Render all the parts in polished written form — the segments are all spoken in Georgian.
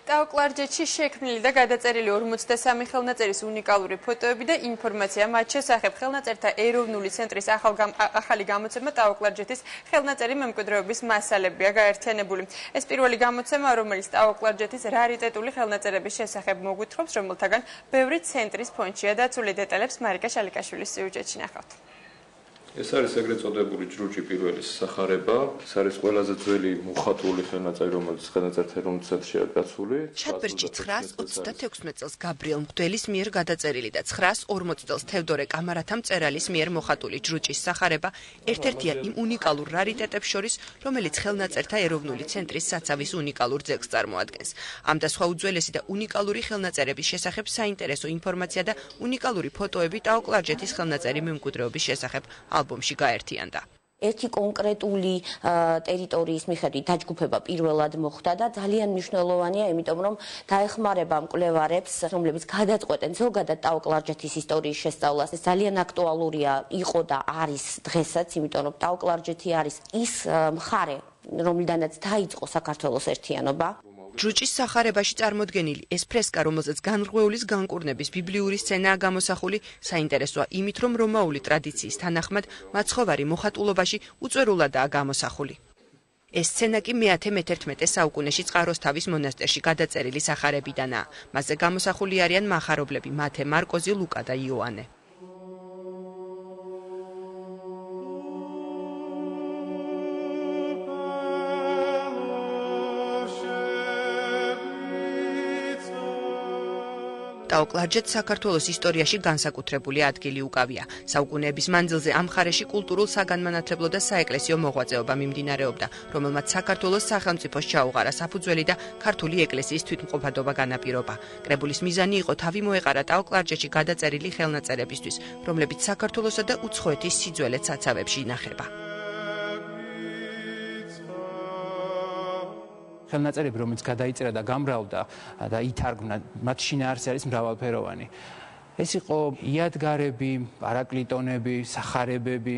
ტაო-კლარჯეთში შექმნილი და გადაწერილი 53 ხელნაწერის უნიკალური ფოტოები და ინფორმაცია მათ შესახებ ხელნაწერთა ეროვნული ცენტრის ახალი გამოცემა ტაო-კლარჯეთის ხელნაწერი მემკვიდრეობის მასალებია გაერთიანებული. ეს პირველი გამოცემა, რომელიც ტაო-კლარჯეთის რარიტეტული ხელნაწერების შესახებ მოგვითხრობს, რომელთაგან ბევრი ცენტრის ფონდშია დაცული. დეტალებს მარიკა შალიკაშვილის სიუჟეტში ნახავთ. ეს არის ეგრეთ წოდებული ჯრუჭი პირველის სახარება. ეს არის ყველაზე ძველი მოხატული ხელნაწერი, რომელიც ხელნაწერთა ეროვნულ ცენტრშია დაცული. ჩატბერჯი 936 წელს გაბრიელ მღვდელის მიერ გადაწერილი და 940 წელს თევდორე კამარათა მწერალის მიერ მოხატული ჯრუჭის სახარება ერთ-ერთია იმ უნიკალურ რარიტეტებს შორის, რომელიც ხელნაწერთა ეროვნული ცენტრის საცავის უნიკალურ ძეგლს წარმოადგენს. ამ და სხვა უძველესი და უნიკალური ხელნაწერების შესახებ საინტერესო ინფორმაცია და უნიკალური ფოტოები ტაო-კლარჯეთის ხელნაწერი მემკვიდრეობის შესახებ ალბომში გაერთიანდა. ერთი კონკრეტული ტერიტორიის მიხედვით დაჯგუფება პირველად მოხდა და ძალიან მნიშვნელოვანია, იმიტომ რომ დაეხმარება მკვლევარებს, რომლებიც გადაწყვეტენ ზოგადად ტაო-კლარჯეთის ისტორიის შესწავლას. ეს ძალიან აქტუალურია იყო და არის დღესაც, იმიტომ რომ ტაო-კლარჯეთი არის ის მხარე, რომლიდანაც დაიწყო საქართველოს ერთიანობა. ჯრუჭის სახარებაში წარმოდგენილი ეს ფრესკა, რომელზეც განრღვეულის განკურნების ბიბლიური სცენაა გამოსახული, საინტერესოა იმით, რომ რომაული ტრადიციის თანახმად მაცხოვარი მოხატულობაში უწვერულადაა გამოსახული. ეს სცენა კი მე-11 საუკუნეში წყაროსთავის მონასტერში გადაწერილი სახარებიდანაა. მასზე გამოსახული არიან მახარებლები მათე, მარკოზი, ლუკა და იოანე. ტაო-კლარჯეთს საქართველოს ისტორიაში განსაკუთრებული ადგილი უკავია. საუკუნეების მანძილზე ამ მხარეში კულტურულ საგანმანათლებლო და საეკლესიო მოღვაწეობა მიმდინარეობდა, რომელმაც საქართველოს სახელმწიფოს ჩაუყარა საფუძველი და ქართული ეკლესიის თვითმყოფადობა განაპირობა. კრებულის მიზანი იყო თავი მოეყარა ტაო-კლარჯეთში გადაწერილი ხელნაწერებისთვის, რომლებიც საქართველოსა და უცხოეთის სიძველე საცავებში ინახება. ხელნაწერები, რომელიც გადაიწერა და გამრავლდა და ითარგმნა, მათ შინაარსი არის მრავალფეროვანი. ეს იყო იადგარები, პარაკლიტონები, სახარებები,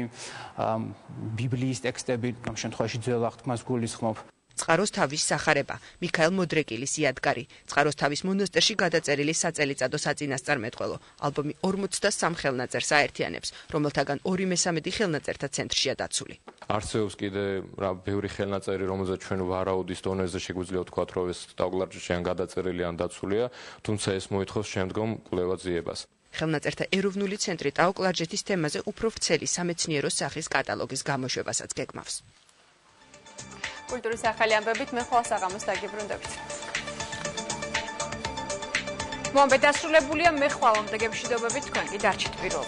ბიბლიის ტექსტები, ამ შემთხვევაში ძველ აღთქმას გულისხმობ. წყაროსთავის სახარება, მიქაელ მოდრეკილის იადგარი, წყაროსთავის მონასტერში გადაწერილი საწელიწადო საწინასწარმეტყველო. ალბომი 43 ხელნაწერს აერთიანებს, რომელთაგან 2/3 ხელნაწერთა ცენტრშია დაცული. არსებობს კიდე ბევრი ხელნაწერი, რომელზეც ჩვენ ვარაუდის დონეზე შეგვიძლია ვთქვათ, რომ ეს ტაო-კლარჯეთში ან გადაწერილი ან დაცულია, თუმცა ეს მოითხოვს შემდგომ კვლევა-ძიებას. ხელნაწერთა ეროვნული ცენტრი ტაო-კლარჯეთის თემაზე უფრო ვრცელი სამეცნიერო სახის კატალოგის გამოშვებასაც გეგმავს. კულტურის ახალი ამბებით მე ხვალ საღამოს დაგიბრუნდებით. მომბე დასრულებულია მე ხვალ მომდეგებში დობებით თქვენ კი დარჩით პირველზე.